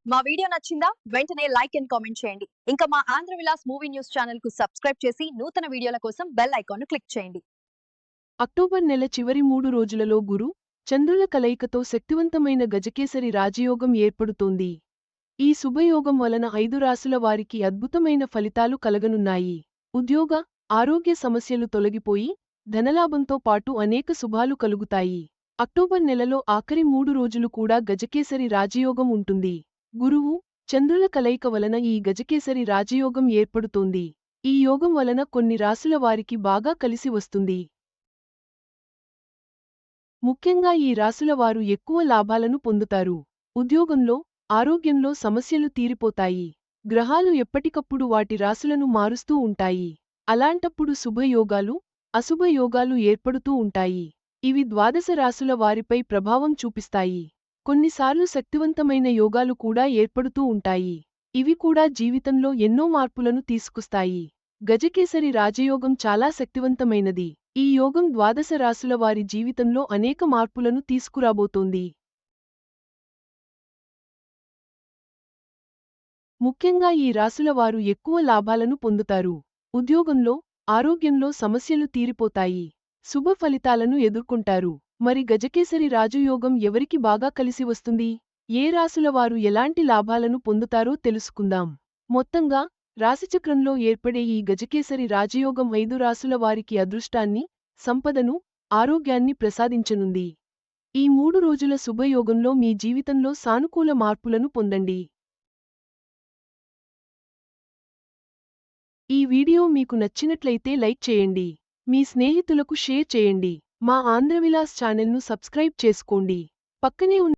మా వీడియో నచ్చిందా? వెంటనే లైక్ అండ్ కామెంట్ చేయండి. ఇంకా మా Andhra Vilas movie news channel కు సబ్స్క్రైబ్ చేసి నూతన వీడియోల కోసం బెల్ ఐకాన్ క్లిక్ చేయండి. అక్టోబర్ నెల చివరి 3 రోజులలో గురు, చంద్రుల కలయికతో శక్తివంతమైన గజకేసరి రాజయోగం ఏర్పడుతోంది. ఈ శుభయోగం వలన 5 రాశుల వారికి అద్భుతమైన ఫలితాలు కలగనున్నాయి. ఉద్యోగ, ఆరోగ్య సమస్యలు తొలగిపోయి, ధనలాభంతో పాటు అనేక శుభాలు కలుగుతాయి. అక్టోబర్ నెలలో ఆఖరి 3 రోజులు కూడా గజకేసరి రాజయోగం ఉంటుంది. గురువు, చంద్రుల కలయిక వలన ఈ గజకేసరి రాజయోగం ఏర్పడుతోంది. ఈ యోగం వలన కొన్ని రాశుల వారికి బాగా కలిసి వస్తుంది. ముఖ్యంగా ఈ రాశుల వారు ఎక్కువ లాభాలను పొందుతారు. ఉద్యోగంలో, ఆరోగ్యంలో సమస్యలు తీరిపోతాయి. గ్రహాలు ఎప్పటికప్పుడు వాటి రాశులను మారుస్తూ ఉంటాయి. అలాంటప్పుడు శుభయోగాలు, అశుభయోగాలు ఏర్పడుతూ ఉంటాయి. ఇవి ద్వాదశ రాశుల వారిపై ప్రభావం చూపిస్తాయి. కొన్నిసార్లు శక్తివంతమైన యోగాలు కూడా ఏర్పడుతూ ఉంటాయి. ఇవి కూడా జీవితంలో ఎన్నో మార్పులను తీసుకొస్తాయి. గజకేసరి రాజయోగం చాలా శక్తివంతమైనది. ఈ యోగం ద్వాదశ రాశుల వారి జీవితంలో అనేక మార్పులను తీసుకురాబోతోంది. ముఖ్యంగా ఈ రాశుల వారు ఎక్కువ లాభాలను పొందుతారు. ఉద్యోగంలో, ఆరోగ్యంలో సమస్యలు తీరిపోతాయి. శుభ ఫలితాలను ఎదుర్కొంటారు. మరి గజకేసరి రాజయోగం ఎవరికి బాగా కలిసి వస్తుంది? ఏ రాశుల వారు ఎలాంటి లాభాలను పొందుతారో తెలుసుకుందాం. మొత్తంగా, రాశిచక్రంలో ఏర్పడే ఈ గజకేసరి రాజయోగం 5 రాశుల వారికి అదృష్టాన్ని, సంపదను, ఆరోగ్యాన్ని ప్రసాదించనుంది. ఈ 3 రోజుల శుభయోగంలో మీ జీవితంలో సానుకూల మార్పులను పొందండి. ఈ వీడియో మీకు నచ్చినట్లయితే లైక్ చేయండి. మీ స్నేహితులకు షేర్ చేయండి. మా ఆంధ్రవిలాస్ ఛానల్ను సబ్స్క్రైబ్ చేసుకోండి. పక్కనే ఉన్న